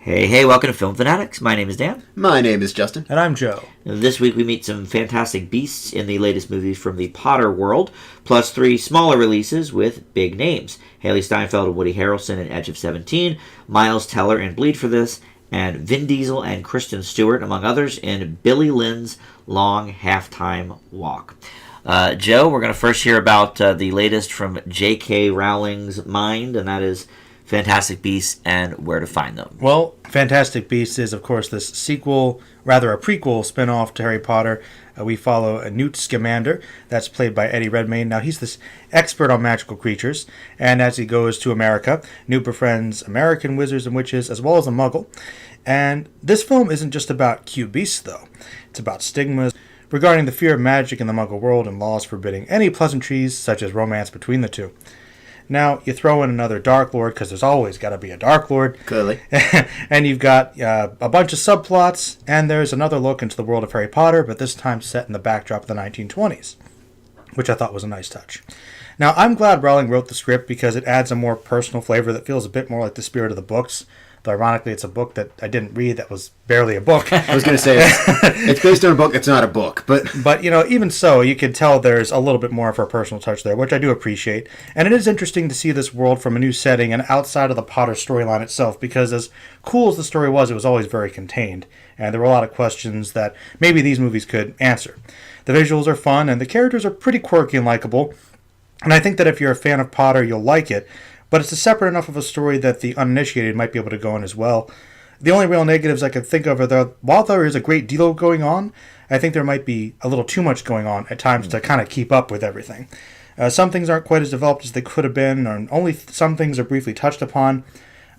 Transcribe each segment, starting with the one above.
Hey, welcome to Film Fanatics. My name is Dan. My name is Justin. And I'm Joe. This week we meet some fantastic beasts in the latest movies from the Potter world, plus 3 smaller releases with big names. Haley Steinfeld and Woody Harrelson in Edge of 17, Miles Teller in Bleed for This, and Vin Diesel and Kristen Stewart, among others, in Billy Lynn's Long Halftime Walk. Joe, we're going to first hear about the latest from J.K. Rowling's mind, and that is Fantastic Beasts and Where to Find Them. Well, Fantastic Beasts is, of course, this sequel, rather a prequel spin-off to Harry Potter. We follow a Newt Scamander, that's played by Eddie Redmayne. Now, he's this expert on magical creatures, and as he goes to America, Newt befriends American wizards and witches, as well as a muggle. And this film isn't just about cute beasts, though. It's about stigmas regarding the fear of magic in the muggle world and laws forbidding any pleasantries, such as romance between the two. Now, you throw in another Dark Lord, because there's always got to be a Dark Lord. Clearly. And you've got a bunch of subplots, and there's another look into the world of Harry Potter, but this time set in the backdrop of the 1920s, which I thought was a nice touch. Now, I'm glad Rowling wrote the script because it adds a more personal flavor that feels a bit more like the spirit of the books. Though, ironically, it's a book that I didn't read that was barely a book. I was going to say, it's based on a book, it's not a book. But, even so, you can tell there's a little bit more of her personal touch there, which I do appreciate. And it is interesting to see this world from a new setting and outside of the Potter storyline itself, because as cool as the story was, it was always very contained. And there were a lot of questions that maybe these movies could answer. The visuals are fun, and the characters are pretty quirky and likable. And I think that if you're a fan of Potter, you'll like it. But it's a separate enough of a story that the uninitiated might be able to go in as well. The only real negatives I can think of are that while there is a great deal going on, I think there might be a little too much going on at times to kind of keep up with everything. Some things aren't quite as developed as they could have been, or only some things are briefly touched upon.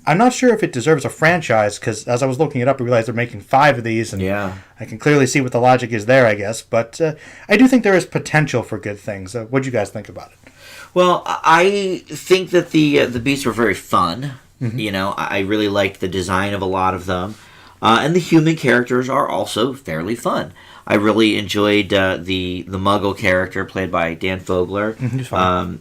I'm not sure if it deserves a franchise, because as I was looking it up, I realized they're making 5 of these, and yeah. I can clearly see what the logic is there, I guess. But I do think there is potential for good things. What do you guys think about it? Well, I think that the beasts were very fun. Mm-hmm. I really liked the design of a lot of them. And the human characters are also fairly fun. I really enjoyed the Muggle character played by Dan Fogler,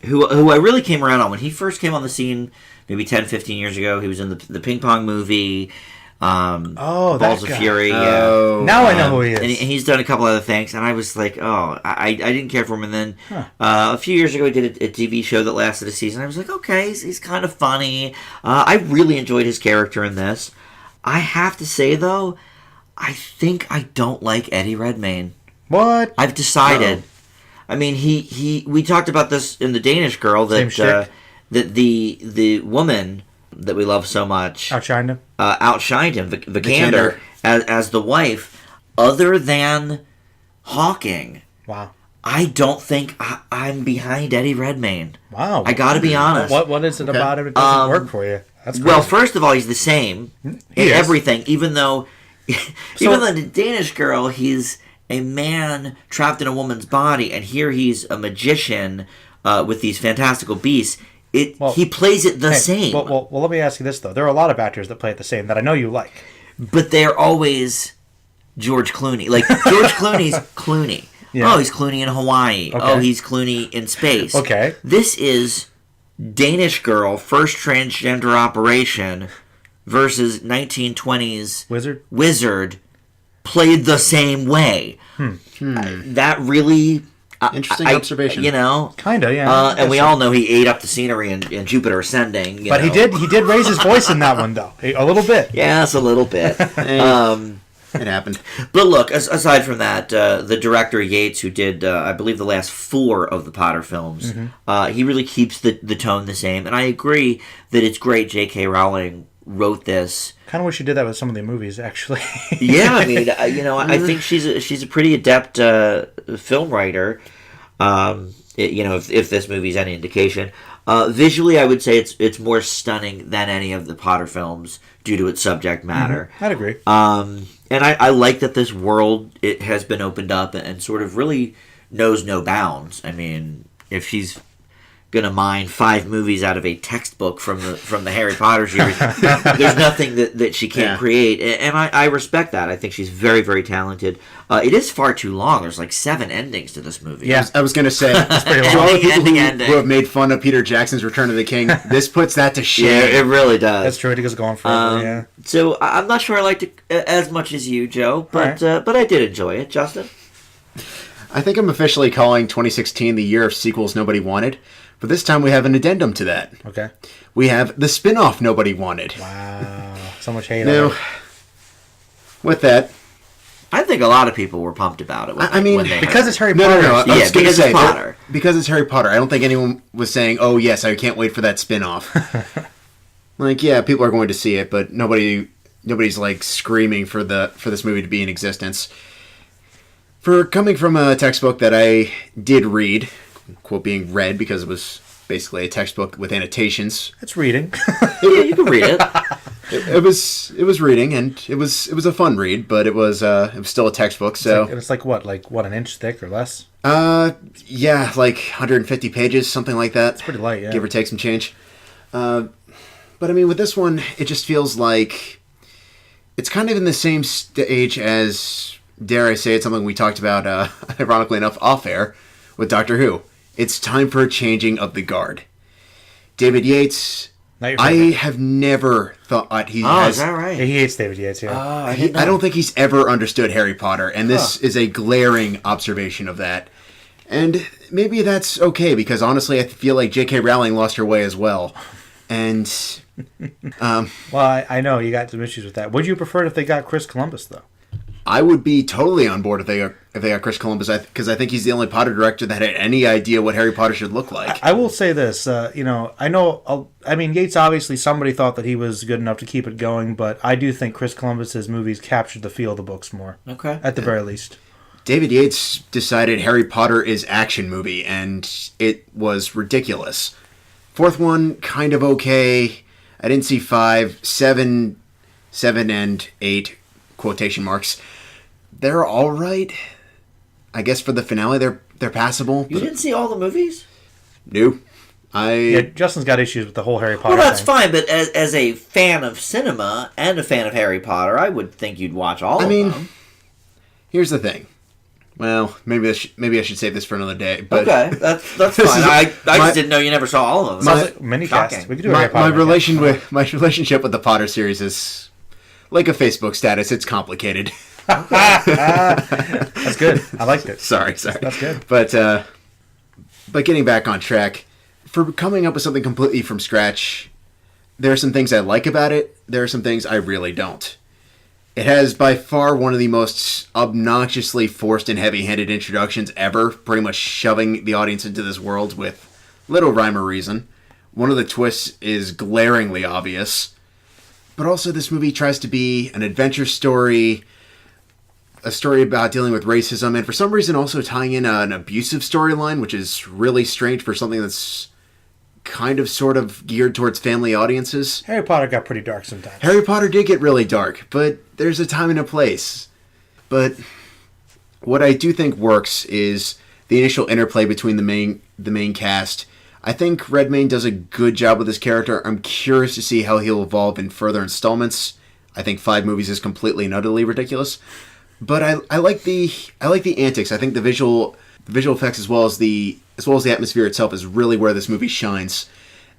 who I really came around on. When he first came on the scene, maybe 10, 15 years ago, he was in the Ping Pong movie, Balls of Fury. Oh. Now I know who he is. And he's done a couple other things, and I was like, I didn't care for him. And then a few years ago, he did a TV show that lasted a season. I was like, okay, he's kind of funny. I really enjoyed his character in this. I have to say, though, I think I don't like Eddie Redmayne. What? I've decided. I mean, we talked about this in The Danish Girl, that the woman that we love so much outshined him. Vikander as the wife. Other than Hawking, wow, I don't think I'm behind Eddie Redmayne. Wow, I got to be honest. What is it about him that doesn't work for you? That's crazy. Well, first of all, he's the same in everything. Even though the Danish Girl, he's a man trapped in a woman's body, and here he's a magician with these fantastical beasts. He plays it the same. Well, let me ask you this, though. There are a lot of actors that play it the same that I know you like. But they're always George Clooney. Like, George Clooney's Clooney. Yeah. Oh, he's Clooney in Hawaii. Okay. Oh, he's Clooney in space. Okay. This is Danish Girl, first transgender operation versus 1920s wizard played the same way. That really... Interesting observation. Kinda, yeah. And we all know he ate up the scenery in Jupiter Ascending. But he did raise his voice in that one, though. A little bit. Yes, a little bit. It happened. But look, aside from that, the director Yates, who did, I believe, the last 4 of the Potter films, he really keeps the tone the same. And I agree that it's great J.K. Rowling wrote this. Kind of wish she did that with some of the movies, actually. Yeah, I mean, I think she's a pretty adept film writer. If this movie's any indication, visually, I would say it's more stunning than any of the Potter films due to its subject matter. I'd agree. And I like that this world it has been opened up and sort of really knows no bounds. I mean, if she's gonna mine 5 movies out of a textbook from the Harry Potter series. There's nothing that she can't create, and I respect that. I think she's very, very talented. It is far too long. There's like 7 endings to this movie. Yeah. I was going to say, to all the people who have made fun of Peter Jackson's Return of the King, this puts that to shame. Yeah, it really does. That's true. It goes going forever. Yeah. So I'm not sure I liked it as much as you, Joe, but I did enjoy it. Justin? I think I'm officially calling 2016 the year of sequels nobody wanted, but this time we have an addendum to that. Okay. We have the spin-off nobody wanted. Wow. So much hate Now, on it. with that, I think a lot of people were pumped about it. When they because heard it's Harry no, Potter. no, no. I was gonna because say, it's Potter. because it's Harry Potter. I don't think anyone was saying, "Oh yes, I can't wait for that spin-off." Like, yeah, people are going to see it, but nobody's like screaming for this movie to be in existence. For coming from a textbook that I did read, quote being read because it was basically a textbook with annotations. It's reading. Yeah, you can read it. It was reading, and it was a fun read, but it was still a textbook. So it's like what, an inch thick or less? Yeah, like 150 pages, something like that. It's pretty light, yeah. Give or take some change. But I mean, with this one, it just feels like it's kind of in the same stage as, dare I say it, something we talked about, ironically enough, off-air with Doctor Who. It's time for a changing of the guard. David Yates, I have never thought he has... Is that right? Yeah, he hates David Yates, yeah. I don't think he's ever understood Harry Potter, and this is a glaring observation of that. And maybe that's okay, because honestly, I feel like J.K. Rowling lost her way as well. And... well, I know you got some issues with that. Would you prefer it if they got Chris Columbus, though? I would be totally on board if they got Chris Columbus, because I think he's the only Potter director that had any idea what Harry Potter should look like. I will say this, I mean, Yates, obviously, somebody thought that he was good enough to keep it going, but I do think Chris Columbus's movies captured the feel of the books more. Okay. At the very least. David Yates decided Harry Potter is action movie, and it was ridiculous. 4th one, kind of okay. I didn't see 5, 7, and 8, quotation marks. They're all right. I guess for the finale, they're passable. You didn't see all the movies? No. Yeah, Justin's got issues with the whole Harry Potter Well, that's thing. fine, but as a fan of cinema and a fan of Harry Potter, I would think you'd watch all of them. Here's the thing. Well, maybe I should save this for another day. But okay, that's fine. I just didn't know you never saw all of them. Sounds like mini-cast. We could do a Harry Potter my relationship with the Potter series is like a Facebook status. It's complicated. That's good. I liked it. Sorry. That's good. But getting back on track, for coming up with something completely from scratch, there are some things I like about it. There are some things I really don't. It has by far one of the most obnoxiously forced and heavy-handed introductions ever, pretty much shoving the audience into this world with little rhyme or reason. One of the twists is glaringly obvious. But also this movie tries to be an adventure story, a story about dealing with racism, and for some reason also tying in an abusive storyline, which is really strange for something that's kind of sort of geared towards family audiences. Harry Potter got pretty dark sometimes. Harry Potter did get really dark, but there's a time and a place. But what I do think works is the initial interplay between the main cast. I think Redmayne does a good job with his character. I'm curious to see how he'll evolve in further installments. I think 5 movies is completely and utterly ridiculous. But I like the antics. I think the visual effects as well as the atmosphere itself is really where this movie shines.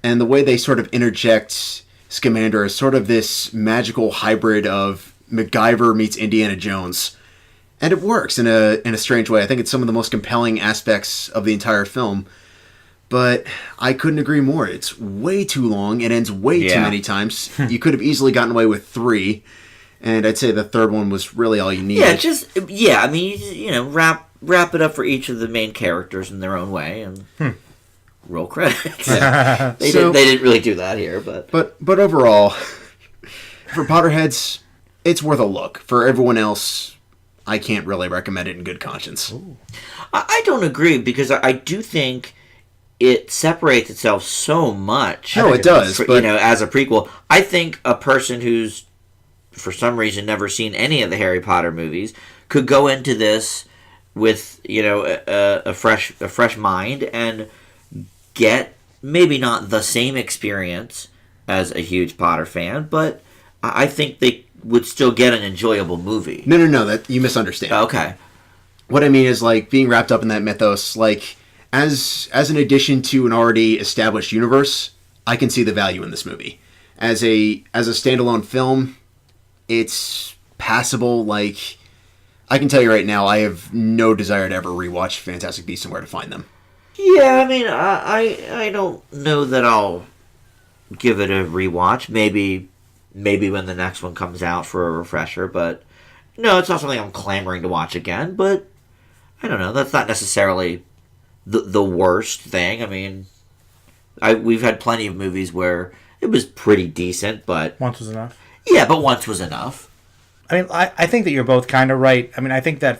And the way they sort of interject Scamander as sort of this magical hybrid of MacGyver meets Indiana Jones. And it works in a strange way. I think it's some of the most compelling aspects of the entire film. But I couldn't agree more. It's way too long. It ends way too many times. You could have easily gotten away with 3. And I'd say the 3rd one was really all you needed. I mean, wrap it up for each of the main characters in their own way and roll credits. They didn't really do that here, but overall, for Potterheads, it's worth a look. For everyone else, I can't really recommend it in good conscience. I don't agree, because I do think it separates itself so much. No, it does. As a prequel, I think a person who's for some reason never seen any of the Harry Potter movies could go into this with a fresh mind and get maybe not the same experience as a huge Potter fan, but I think they would still get an enjoyable movie. No, that you misunderstand. Okay. What I mean is, like, being wrapped up in that mythos, like, as an addition to an already established universe, I can see the value in this movie. As a standalone film, it's passable. Like, I can tell you right now, I have no desire to ever rewatch Fantastic Beasts and Where to Find Them. Yeah, I mean, I don't know that I'll give it a rewatch. Maybe when the next one comes out for a refresher, but no, it's not something I'm clamoring to watch again. But I don't know. That's not necessarily the worst thing. I mean, we've had plenty of movies where it was pretty decent, but Once was enough. Yeah, but once was enough. I mean, I think that you're both kind of right. I mean, I think that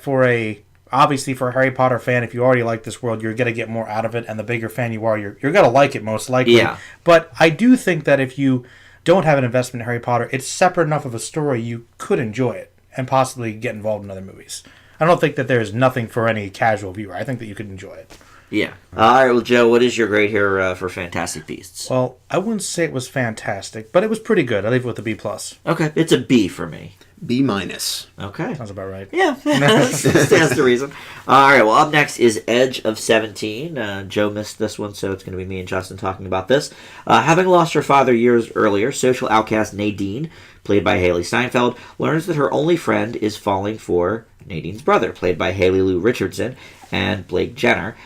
obviously for a Harry Potter fan, if you already like this world, you're going to get more out of it, and the bigger fan you are, you're going to like it most likely. Yeah. But I do think that if you don't have an investment in Harry Potter, it's separate enough of a story you could enjoy it and possibly get involved in other movies. I don't think that there's nothing for any casual viewer. I think that you could enjoy it. Yeah. All right, well, Joe, what is your grade here for Fantastic Beasts? Well, I wouldn't say it was fantastic, but it was pretty good. I leave it with a B+. Okay, it's a B for me. B-. Okay. Sounds about right. Yeah, stands to reason. All right, well, up next is Edge of 17. Joe missed this one, so it's going to be me and Justin talking about this. Having lost her father years earlier, social outcast Nadine, played by Haley Steinfeld, learns that her only friend is falling for Nadine's brother, played by Haley Lou Richardson and Blake Jenner,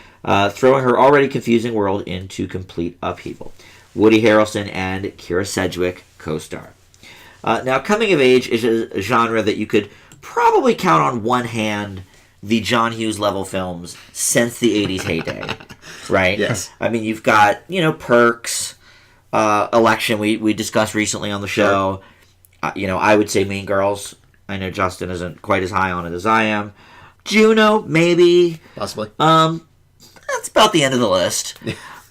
throwing her already confusing world into complete upheaval. Woody Harrelson and Kira Sedgwick co-star. Now, coming of age is a genre that you could probably count on one hand the John Hughes level films since the 80s heyday, right? Yes. I mean, you've got, Perks, Election, we discussed recently on the show. Sure. I would say Mean Girls. I know Justin isn't quite as high on it as I am. Juno, maybe. Possibly. That's about the end of the list.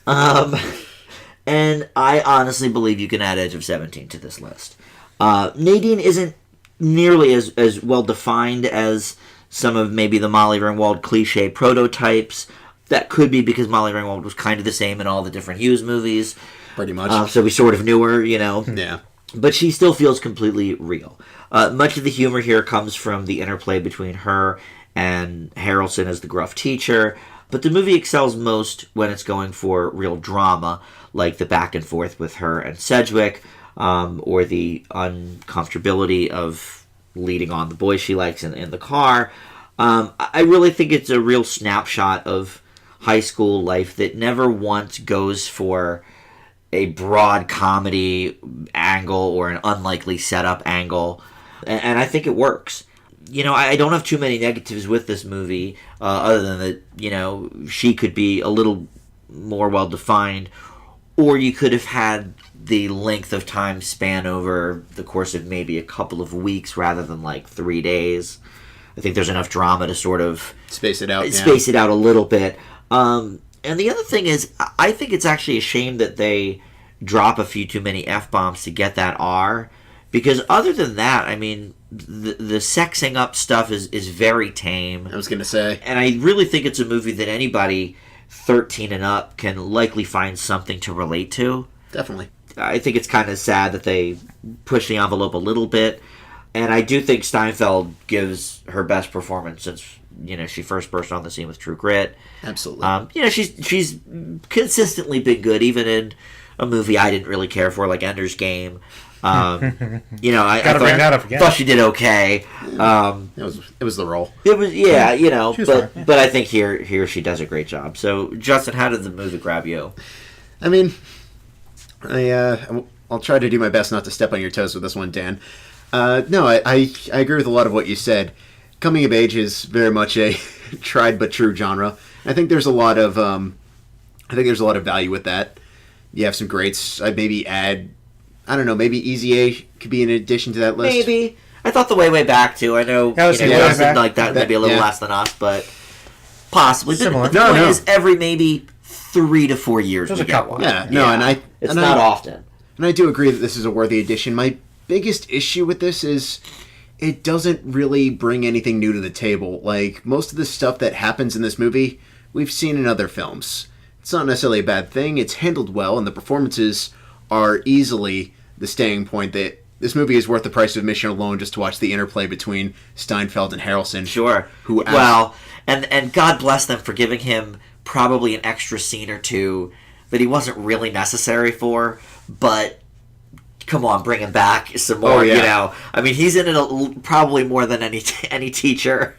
And I honestly believe you can add Edge of 17 to this list. Nadine isn't nearly as well defined as some of maybe the Molly Ringwald cliche prototypes. That could be because Molly Ringwald was kind of the same in all the different Hughes movies. Pretty much. So we sort of knew her, Yeah. But she still feels completely real. Much of the humor here comes from the interplay between her and Harrelson as the gruff teacher. But the movie excels most when it's going for real drama, like the back and forth with her and Sedgwick, or the uncomfortability of leading on the boy she likes in the car. I really think it's a real snapshot of high school life that never once goes for a broad comedy angle or an unlikely setup angle. And I think it works. I don't have too many negatives with this movie, other than that, she could be a little more well-defined, or you could have had the length of time span over the course of maybe a couple of weeks rather than like 3 days. I think there's enough drama to sort of space it out a little bit. And the other thing is, I think it's actually a shame that they drop a few too many F-bombs to get that R, because other than that, I mean, the sexing up stuff is very tame. I was going to say. And I really think it's a movie that anybody 13 and up can likely find something to relate to. Definitely. I think it's kind of sad that they push the envelope a little bit. And I do think Steinfeld gives her best performance since, she first burst on the scene with True Grit. Absolutely. She's consistently been good, even in a movie I didn't really care for, like Ender's Game. I thought she did okay. It was the role. It was, but I think here she does a great job. So, Justin, how did the movie grab you? I mean, I'll try to do my best not to step on your toes with this one, Dan. No, I agree with a lot of what you said. Coming of age is very much a tried but true genre. I think there's a lot of value with that. You have some greats. I'd maybe add, I don't know, maybe Easy A could be an addition to that list. Maybe. I thought The Way Back too. I know Justin like that maybe a little less than us, but possibly. Similar. The point is every maybe 3 to 4 years There's we a get couple. one. Yeah, it's not often. And I do agree that this is a worthy addition. My biggest issue with this is it doesn't really bring anything new to the table. Like, most of the stuff that happens in this movie, we've seen in other films. it's not necessarily a bad thing. It's handled well, and the performances are easily the staying point that this movie is worth the price of admission alone just to watch the interplay between Steinfeld and Harrelson. Sure. And God bless them for giving him probably an extra scene or two that he wasn't really necessary for, but come on, bring him back some more. I mean, he's in it probably more than any teacher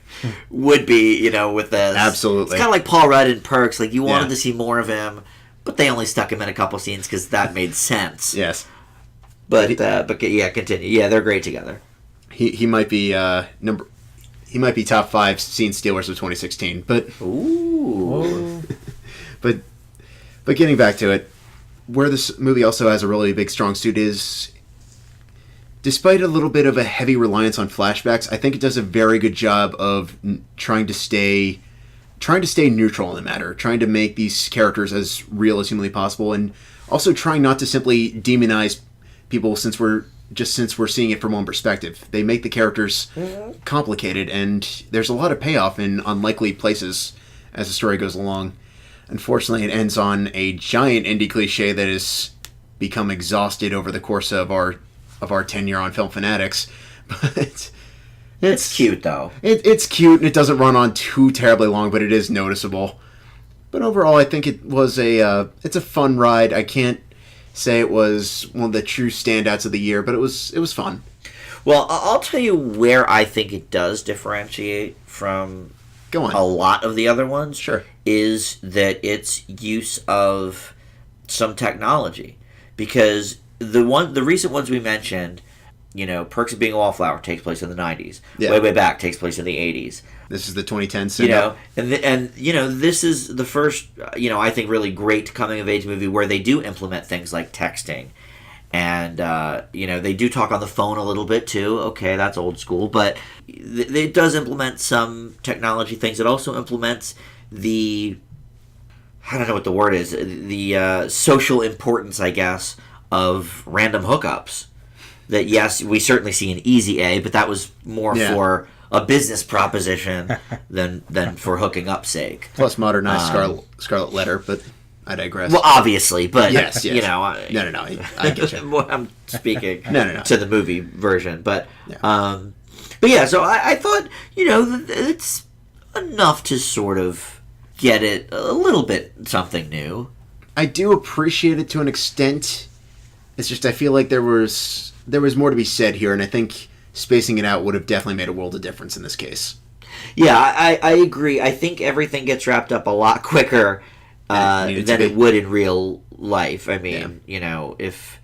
would be. With this, absolutely. It's kind of like Paul Rudd in Perks. Like, you wanted to see more of him, but they only stuck him in a couple scenes because that made sense. Yes. But continue. Yeah, they're great together. He might be He might be top 5 scene stealers of 2016. But ooh, but getting back to it, where this movie also has a really big strong suit is, despite a little bit of a heavy reliance on flashbacks, I think it does a very good job of trying to stay neutral in the matter, trying to make these characters as real as humanly possible, and also trying not to simply demonize people since we're seeing it from one perspective. They make the characters complicated, and there's a lot of payoff in unlikely places as the story goes along. Unfortunately, it ends on a giant indie cliche that has become exhausted over the course of our tenure on Film Fanatics. But it's cute though. It's cute, and it doesn't run on too terribly long, but it is noticeable. But overall, I think it was it's a fun ride. I can't say it was one of the true standouts of the year, but it was fun. Well, I'll tell you where I think it does differentiate from a lot of the other ones. Sure. Is that its use of some technology. Because the recent ones we mentioned, Perks of Being a Wallflower takes place in the 90s. Yeah. Way back takes place in the 80s. This is the 2010s. And this is the first, I think really great coming of age movie where they do implement things like texting. And, they do talk on the phone a little bit too. Okay, that's old school. But it does implement some technology things. It also implements I don't know what the word is, the social importance, I guess, of random hookups. That, yes, we certainly see an Easy A, but that was more for a business proposition than for hooking up sake. Plus modernized Scarlet Letter, but I digress. Well, obviously, but yes. No, I get you. I'm speaking no. to the movie version, but so I thought it's enough to sort of get it a little bit something new. I do appreciate it to an extent. It's just I feel like there was more to be said here, and I think spacing it out would have definitely made a world of difference in this case. Yeah, I agree. I think everything gets wrapped up a lot quicker than it would in real life. I mean, if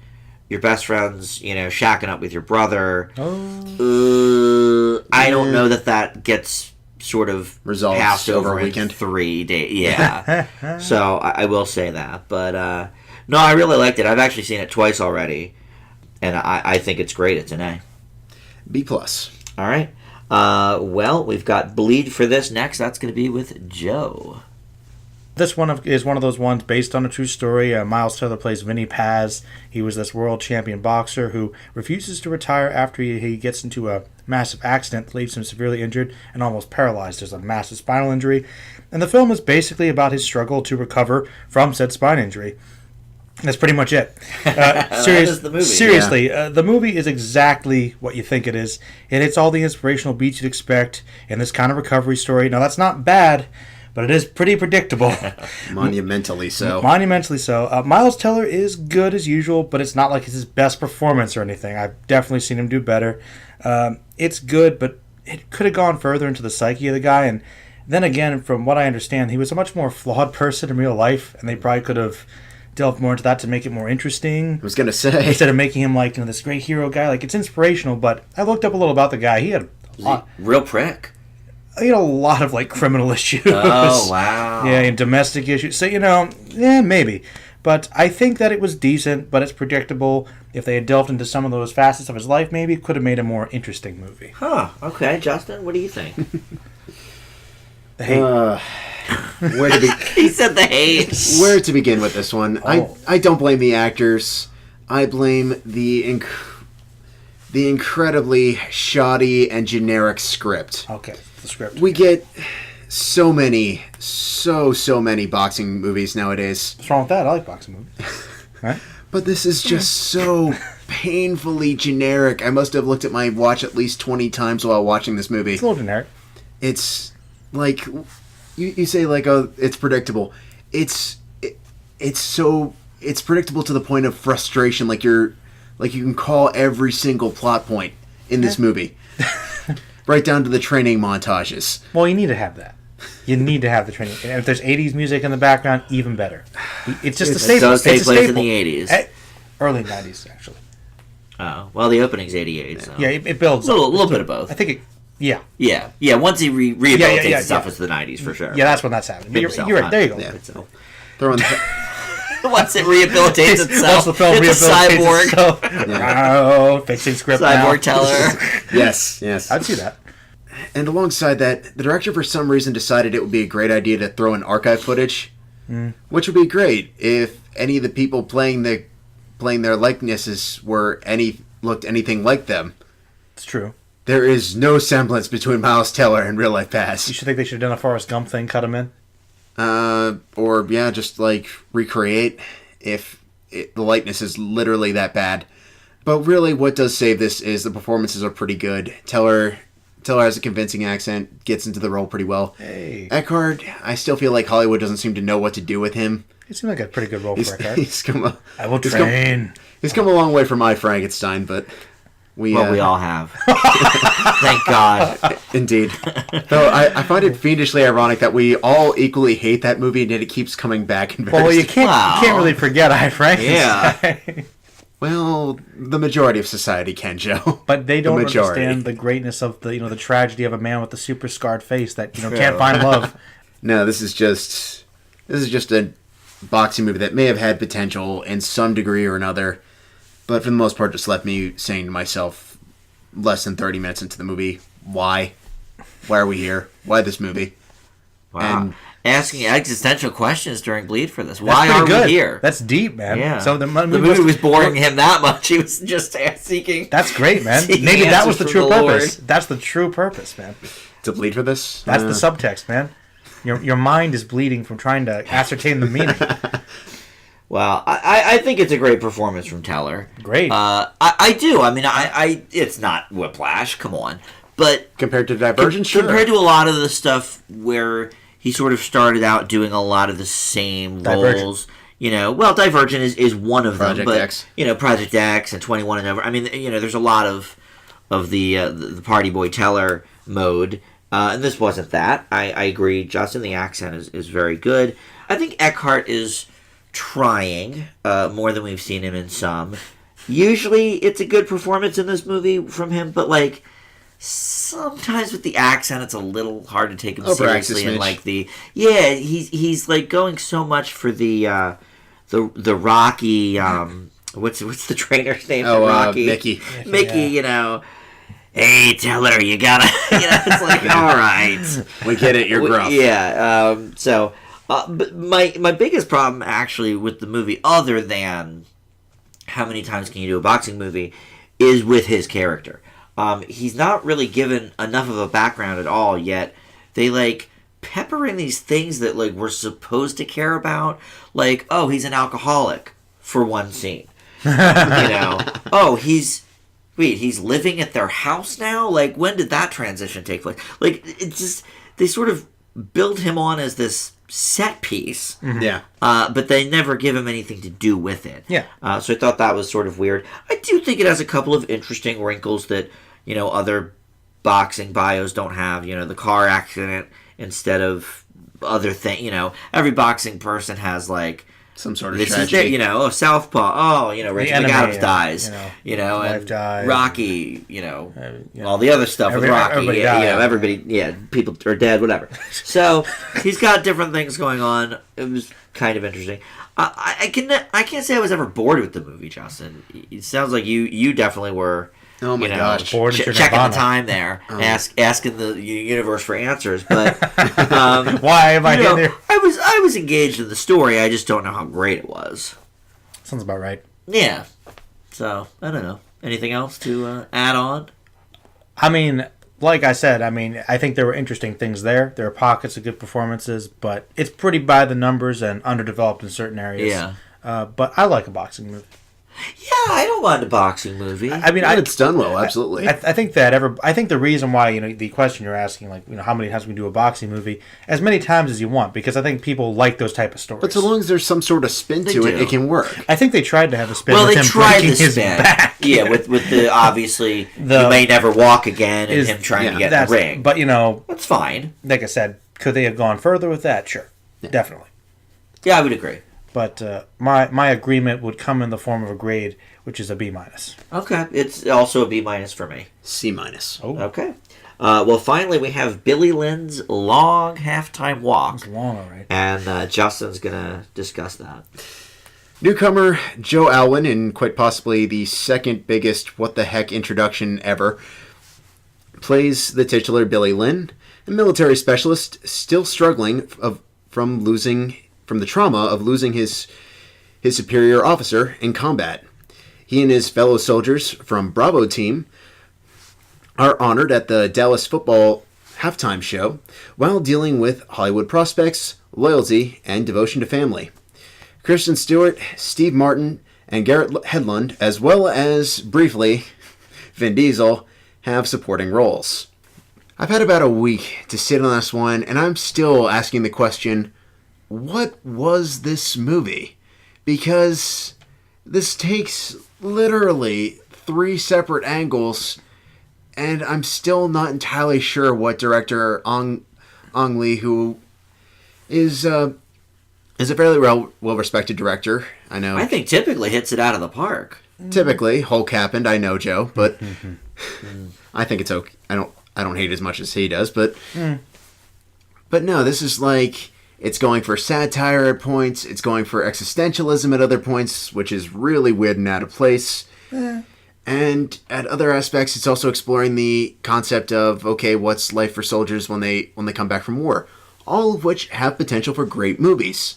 your best friend's, shacking up with your brother, I don't know that gets sort of resolved passed over a weekend. 3 days. Yeah. So I will say that. But no, I really liked it. I've actually seen it twice already, and I think it's great. It's an A. B+. All right. Well, we've got Bleed for this next. That's going to be with Joe. This one is one of those ones based on a true story. Miles Teller plays Vinny Paz. He was this world champion boxer who refuses to retire after he gets into a massive accident that leaves him severely injured and almost paralyzed. There's a massive spinal injury. And the film is basically about his struggle to recover from said spine injury. That's pretty much it. Is the movie. Seriously, the movie is exactly what you think it is. It hits all the inspirational beats you'd expect in this kind of recovery story. Now, that's not bad, but it is pretty predictable. Monumentally so. Miles Teller is good as usual, but it's not like it's his best performance or anything. I've definitely seen him do better. It's good, but it could have gone further into the psyche of the guy. And then again, from what I understand, he was a much more flawed person in real life, and they probably could have delved more into that to make it more interesting. I was going to say. Instead of making him like this great hero guy. Like, it's inspirational, but I looked up a little about the guy. He had a lot. Real prick. He had a lot of criminal issues. Oh, wow. Yeah, and domestic issues. So, maybe. But I think that it was decent, but it's predictable. If they had delved into some of those facets of his life, maybe it could have made a more interesting movie. Huh. Okay, Justin, what do you think? The hate. Where to he said the hate. Where to begin with this one? I don't blame the actors. I blame the incredibly shoddy and generic script. Okay, the script. We get so many boxing movies nowadays. What's wrong with that? I like boxing movies. Right? But this is just so painfully generic. I must have looked at my watch at least 20 times while watching this movie. It's a little generic. It's like you say like, oh, it's predictable. It's predictable to the point of frustration. Like you can call every single plot point in this movie, right down to the training montages. Well, you need to have that. You need to have the training. And if there's 80s music in the background, even better. It's just a staple. It does take it's a place in staple. the 80s. Early 90s, actually. Oh, well, the opening's 88, so... Yeah, it builds a little bit of both. I think it... Yeah. Yeah, once he rehabilitates stuff, it's the 90s, for sure. Yeah, that's when that's happening. But you're right, there you go. Yeah. Throw in the... Once it rehabilitates itself, Once the film it's rehabilitates a cyborg. itself. Oh, fixing script now. Cyborg teller. Yes. I'd see that. And alongside that, the director for some reason decided it would be a great idea to throw in archive footage, which would be great if any of the people playing their likenesses looked anything like them. It's true. There is no semblance between Miles Teller and real life Bass. You should think they should have done a Forrest Gump thing, cut him in. Just like recreate if the likeness is literally that bad. But really, what does save this is the performances are pretty good. Teller has a convincing accent, gets into the role pretty well. Hey. Eckhart, I still feel like Hollywood doesn't seem to know what to do with him. He seemed like a pretty good role for Eckhart. I will train. He's come a long way from I, Frankenstein, but we all have. Thank God. Indeed. Though I find it fiendishly ironic that we all equally hate that movie and yet it keeps coming back in various... Well, you can't really forget I, Frankenstein. Yeah. Well, the majority of society can, Joe. But they don't understand the greatness of the tragedy of a man with a super scarred face that can't find love. No, this is just a boxing movie that may have had potential in some degree or another, but for the most part, just left me saying to myself, less than 30 minutes into the movie, why? Why are we here? Why this movie? Wow. And asking existential questions during Bleed for this. Why are we here? That's deep, man. Yeah. So the movie was boring him that much. He was just seeking. That's great, man. Maybe that was the true purpose. That's the true purpose, man. To bleed for this? That's the subtext, man. Your mind is bleeding from trying to ascertain the meaning. Well, I think it's a great performance from Teller. Great. I do. I mean, I it's not Whiplash. Come on. But compared to Divergent, sure. Compared to a lot of the stuff where he sort of started out doing a lot of the same roles. Divergent is one of them. But X. Project X and 21 and over. I mean, there's a lot of the Party Boy Teller mode. And this wasn't that. I agree, Justin. The accent is very good. I think Eckhart is trying more than we've seen him in some. Usually, it's a good performance in this movie from him, but sometimes with the accent, it's a little hard to take him seriously. And he's like going so much for the Rocky. What's the trainer's name? Oh, Rocky. Mickey. Yeah. Hey, Teller, you gotta. It's like, all right, we get it. You're gruff. Yeah. But my biggest problem actually with the movie, other than how many times can you do a boxing movie, is with his character. He's not really given enough of a background at all, yet they pepper in these things that we're supposed to care about. He's an alcoholic for one scene. He's living at their house now? When did that transition take place? It's just, they sort of build him on as this set piece. Mm-hmm. Yeah. But they never give him anything to do with it. Yeah. So I thought that was sort of weird. I do think it has a couple of interesting wrinkles that, other boxing bios don't have. The car accident instead of other thing. Every boxing person has some sort of this tragedy. is their, Southpaw. Rachel McAdams dies. wife dies. Rocky. All the other stuff with Rocky. Everybody died. Everybody. People are dead. Whatever. So he's got different things going on. It was kind of interesting. I can't say I was ever bored with the movie, Justin. It sounds like you definitely were. Oh my gosh! Checking the time there, asking the universe for answers. But why am I in there? I was engaged in the story. I just don't know how great it was. Sounds about right. Yeah. So I don't know. Anything else to add on? I mean, like I said, I mean, I think there were interesting things there. There are pockets of good performances, but it's pretty by the numbers and underdeveloped in certain areas. Yeah. But I like a boxing movie. Yeah, I don't mind a boxing movie. I mean, When it's done well, absolutely. I think that I think the reason why, the question you're asking, like, how many times we do a boxing movie, as many times as you want, because I think people like those type of stories. But so long as there's some sort of spin to it, do. it can work. I think they tried to have a spin Well, with they him tried breaking the his spin. back. Yeah, with the obviously you may never walk again, and him trying to get in the ring. But that's fine. like I said, could they have gone further with that? Sure, definitely. Yeah, I would agree. But my agreement would come in the form of a grade, which is a B-. Okay, it's also a B- for me. C-. Oh, Okay. Well, finally, we have Billy Lynn's Long Halftime Walk. it's long, all right. And Justin's going to discuss that. Newcomer Joe Alwyn, in quite possibly the second biggest what the heck introduction ever, plays the titular Billy Lynn, a military specialist still struggling from the trauma of losing his superior officer in combat. He and his fellow soldiers from Bravo team are honored at the Dallas football halftime show while dealing with Hollywood prospects, loyalty, and devotion to family. Kristen Stewart, Steve Martin, and Garrett Hedlund, as well as, briefly, Vin Diesel, have supporting roles. I've had about a week to sit on this one, and I'm still asking the question, what was this movie? Because this takes literally 3 separate angles, and I'm still not entirely sure what director Ong Lee, who is a fairly well-respected director. I know. I think typically hits it out of the park. Typically, Hulk happened. I know, Joe, but I think it's okay. I don't hate it as much as he does, but no, this is like it's going for satire at points. It's going for existentialism at other points, which is really weird and out of place. And at other aspects, it's also exploring the concept of what's life for soldiers when they come back from war. All of which have potential for great movies.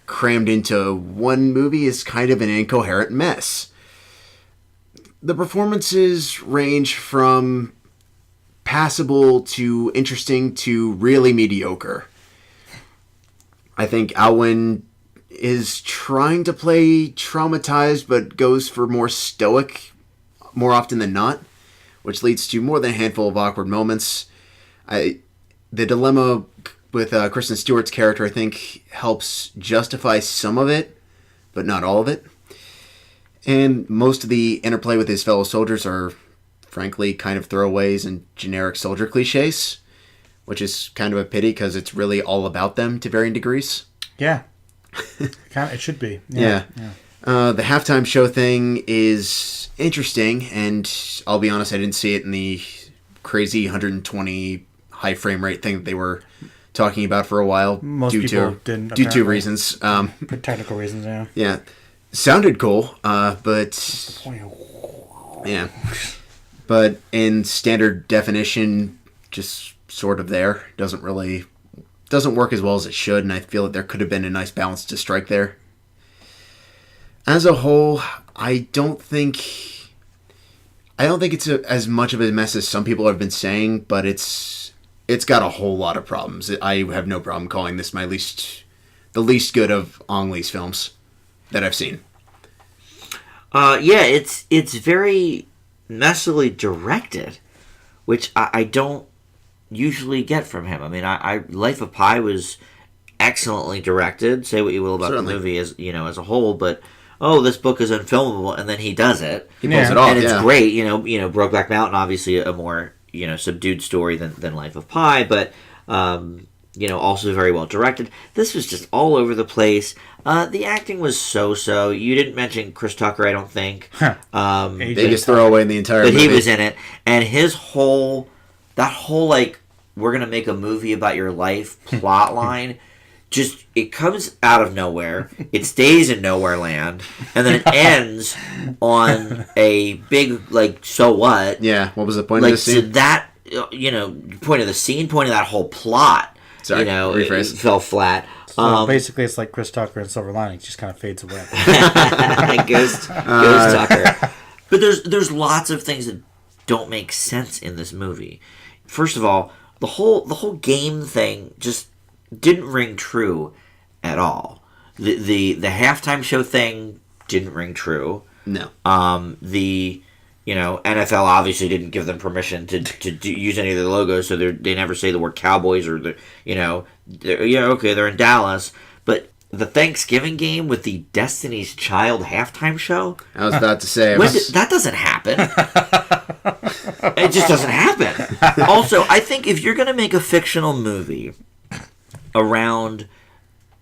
Crammed into one movie is kind of an incoherent mess. The performances range from passable to interesting to really mediocre. I think Alwyn is trying to play traumatized but goes for more stoic more often than not, which leads to more than a handful of awkward moments. The dilemma with Kristen Stewart's character, I think, helps justify some of it, but not all of it. And most of the interplay with his fellow soldiers are, frankly, kind of throwaways and generic soldier cliches, which is kind of a pity because it's really all about them to varying degrees. Yeah. It should be. Yeah. The halftime show thing is interesting, and I'll be honest, I didn't see it in the crazy 120 high frame rate thing that they were talking about for a while. Most due people to, didn't. Due to reasons. For technical reasons, yeah. Yeah. Sounded cool, but... Yeah. But in standard definition, just sort of there. Doesn't work as well as it should, and I feel that there could have been a nice balance to strike there. As a whole, I don't think it's as much of a mess as some people have been saying, but it's got a whole lot of problems. I have no problem calling this the least good of Ong Lee's films that I've seen. Yeah, it's very messily directed, which I don't usually get from him. I mean, Life of Pi was excellently directed. Say what you will about Certainly. the movie as a whole, but this book is unfilmable, and then he does it. He pulls it off, and it's great. Brokeback Mountain, obviously a more subdued story than Life of Pi, but also very well directed. This was just all over the place. The acting was so. You didn't mention Chris Tucker, I don't think. Biggest throwaway in the entire movie. But he was in it, and that whole like we're gonna make a movie about your life plot line. Just it comes out of nowhere. It stays in nowhere land, and then it ends on a big like so what? Yeah. What was the point of Like the scene? so that point of the scene, point of that whole plot. Sorry, it rephrase. fell flat. So basically, it's like Chris Tucker and Silver Linings, just kind of fades away. Ghost Tucker. But there's lots of things that don't make sense in this movie. first of all, the whole game thing just didn't ring true at all. The halftime show thing didn't ring true. No. NFL obviously didn't give them permission to use any of their logos, so they never say the word Cowboys or they're in Dallas, but the Thanksgiving game with the Destiny's Child halftime show. I was about to say that doesn't happen. It just doesn't happen. Also, I think if you're going to make a fictional movie around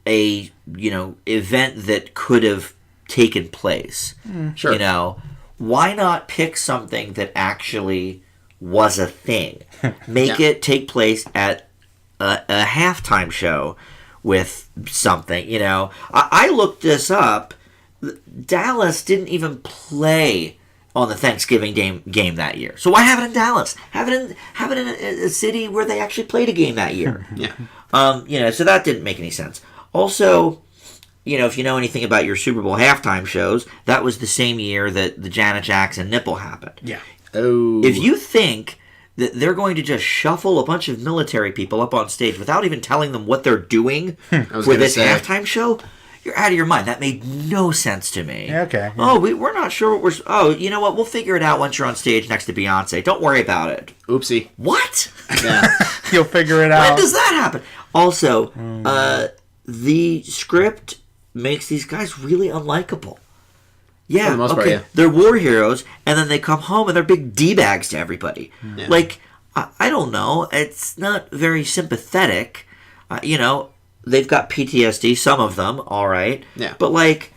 a event that could have taken place, sure. Why not pick something that actually was a thing? Make it take place at a halftime show with something. I looked this up. Dallas didn't even play on the Thanksgiving game that year. So why have it in Dallas? Have it in a city where they actually played a game that year. Yeah. So that didn't make any sense. Also, if you know anything about your Super Bowl halftime shows, that was the same year that the Janet Jackson nipple happened. Yeah. Oh. If you think that they're going to just shuffle a bunch of military people up on stage without even telling them what they're doing for this halftime show, you're out of your mind. That made no sense to me. Okay. Oh, we're not sure what we're... Oh, you know what? We'll figure it out once you're on stage next to Beyonce. Don't worry about it. Oopsie. What? Yeah. You'll figure it out. When does that happen? Also, the script makes these guys really unlikable. Yeah, for the most part, yeah. They're war heroes, and then they come home and they're big D-bags to everybody. Yeah. Like, I don't know. It's not very sympathetic. They've got PTSD, some of them, all right. Yeah. But,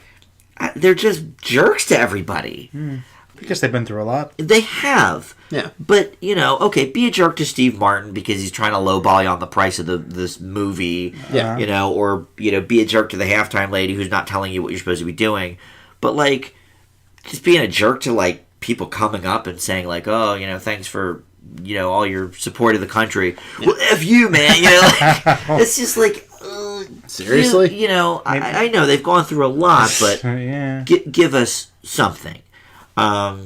they're just jerks to everybody. I guess they've been through a lot. They have. Yeah. But, be a jerk to Steve Martin because he's trying to lowball you on the price of this movie. Yeah. Or, be a jerk to the halftime lady who's not telling you what you're supposed to be doing. But, just being a jerk to, people coming up and saying, oh, thanks for, all your support of the country. Yeah. Well, F you, man. It's just seriously? I know they've gone through a lot, but Yeah. give us something. They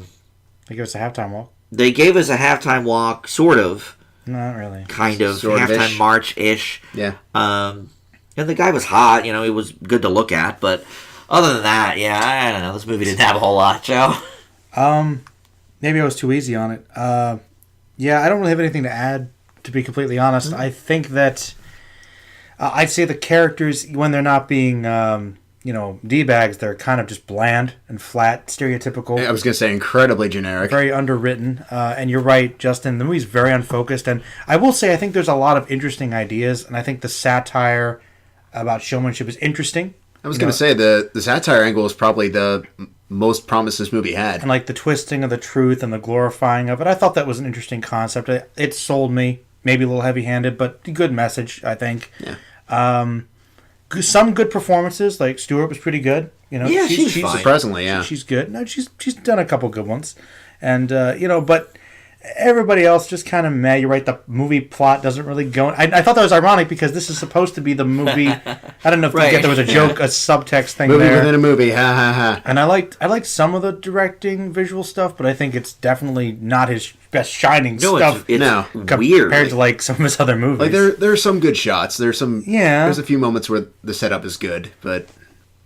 give us a halftime walk. They gave us a halftime walk, sort of. Not really. Kind of. Sort of-ish. Halftime march-ish. Yeah. And the guy was hot. He was good to look at. But other than that, yeah, I don't know. This movie didn't have a whole lot, Joe. Maybe I was too easy on it. Yeah, I don't really have anything to add, to be completely honest. I think that I'd say the characters, when they're not being, D-bags, they're kind of just bland and flat, stereotypical. I was going to say incredibly generic. Very underwritten. And you're right, Justin. The movie's very unfocused. And I will say, I think there's a lot of interesting ideas. And I think the satire about showmanship is interesting. I was going to say the satire angle is probably the most promise this movie had. And the twisting of the truth and the glorifying of it. I thought that was an interesting concept. It sold me. Maybe a little heavy-handed, but a good message, I think. Yeah. Some good performances, like Stewart was pretty good. Yeah, she's fine. Surprisingly, yeah. She's good. No, she's done a couple good ones. And, but everybody else just kind of meh. You're right, the movie plot doesn't really go... I thought that was ironic because this is supposed to be the movie... I don't know if you get there was a joke, a subtext thing movie there. Within a movie, ha ha ha. And I liked some of the directing visual stuff, but I think it's definitely not his best shining stuff. It's Compared weird. to some of his other movies. There are some good shots. There's a few moments where the setup is good, but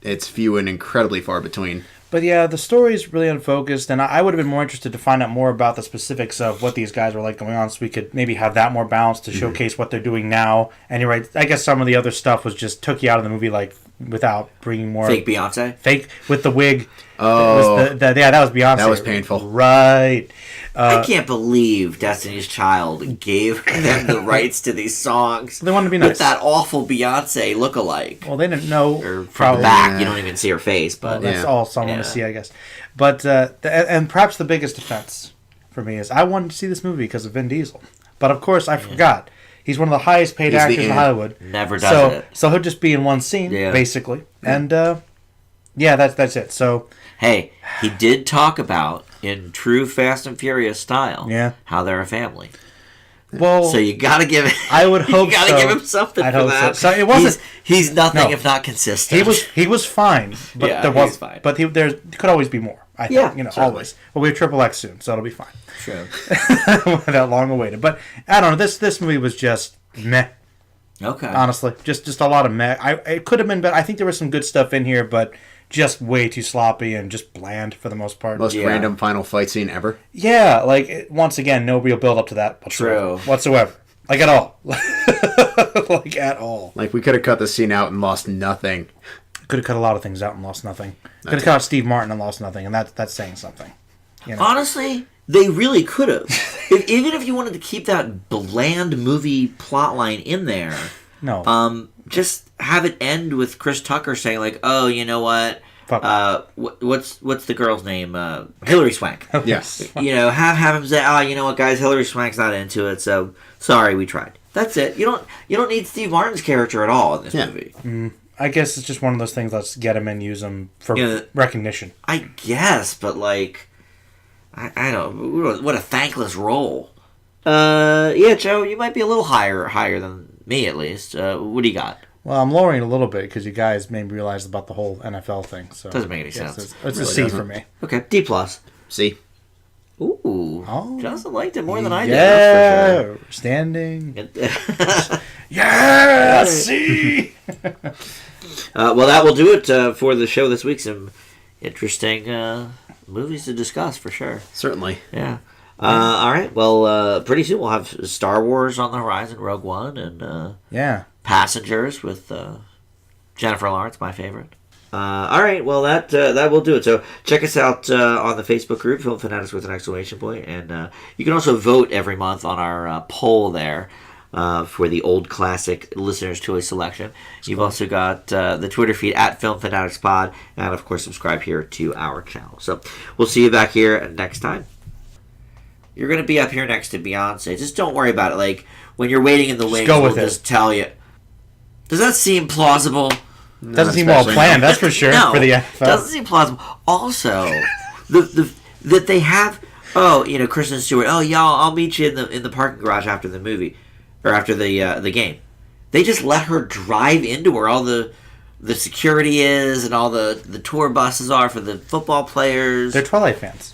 it's few and incredibly far between. But yeah, the story is really unfocused, and I would have been more interested to find out more about the specifics of what these guys were going on, so we could maybe have that more balance to showcase what they're doing now. And you're right, I guess some of the other stuff was just took you out of the movie, without bringing more... Fake Beyonce? Fake, with the wig. Oh. That was Beyonce. That was painful. Right. I can't believe Destiny's Child gave them the rights to these songs. They wanted to be nice. With that awful Beyonce lookalike. Well, they didn't know. Or from probably. the back, you don't even see her face. But That's all someone to see, I guess. But and perhaps the biggest offense for me is I wanted to see this movie because of Vin Diesel. But of course, I forgot. He's one of the highest paid actors in Hollywood. Never does it. So he'll just be in one scene, basically. And that's it. So hey, he did talk about, in true Fast and Furious style, how they're a family. Well, so you gotta give it. I would hope you gotta give him something I'd for hope that. So it wasn't. He's nothing if not consistent. He was fine, but there he was fine. But there could always be more. I think, Yeah, always. But we have Triple X soon, so it'll be fine. True. That long awaited. But I don't know. This movie was just meh. Okay. Honestly, just a lot of meh. It could have been better. I think there was some good stuff in here, but just way too sloppy and just bland for the most part. Most random final fight scene ever. Yeah, like once again, no real build up to that whatsoever. Like at all. Like at all. Like we could have cut the scene out and lost nothing. Could have cut a lot of things out and lost nothing. Could have cut out Steve Martin and lost nothing, and that's saying something. Honestly, they really could have. Even if you wanted to keep that bland movie plotline in there, no. Just have it end with Chris Tucker saying like, "Oh, you know what? What's the girl's name? Hillary Swank." Yes. Have him say, "Oh, you know what, guys? Hillary Swank's not into it, so sorry, we tried." That's it. You don't need Steve Martin's character at all in this movie. I guess it's just one of those things. Let's get him and use him for recognition. I guess, but like, I don't. What a thankless role. Yeah, Joe, you might be a little higher than me at least. What do you got? Well, I'm lowering a little bit because you guys made me realize about the whole NFL thing. So doesn't make any sense. It's really a C doesn't. for me. Okay, D+. See? Ooh, Johnson liked it more than I did. Yeah, That's for standing. sure. Yeah, C. Well, that will do it for the show this week. Some interesting movies to discuss for sure. Certainly. Yeah. All right. Well, pretty soon we'll have Star Wars on the horizon, Rogue One, and Passengers with Jennifer Lawrence, my favorite. All right. Well, that will do it. So check us out on the Facebook group, Film Fanatics with an exclamation point, and you can also vote every month on our poll there. For the old classic listener's choice selection. You've also got the Twitter feed at Film Fanatics Pod, and of course subscribe here to our channel. So we'll see you back here next time. You're going to be up here next to Beyonce. Just don't worry about it. Like when you're waiting in the wings, we'll just tell you. Does that seem plausible? No, doesn't seem well planned, that's for sure. No, for the NFL. Doesn't seem plausible. Also, that they have. Kristen Stewart. Oh, y'all, I'll meet you in the parking garage after the movie. Or after the game. They just let her drive into where all the security is and all the tour buses are for the football players. They're Twilight fans.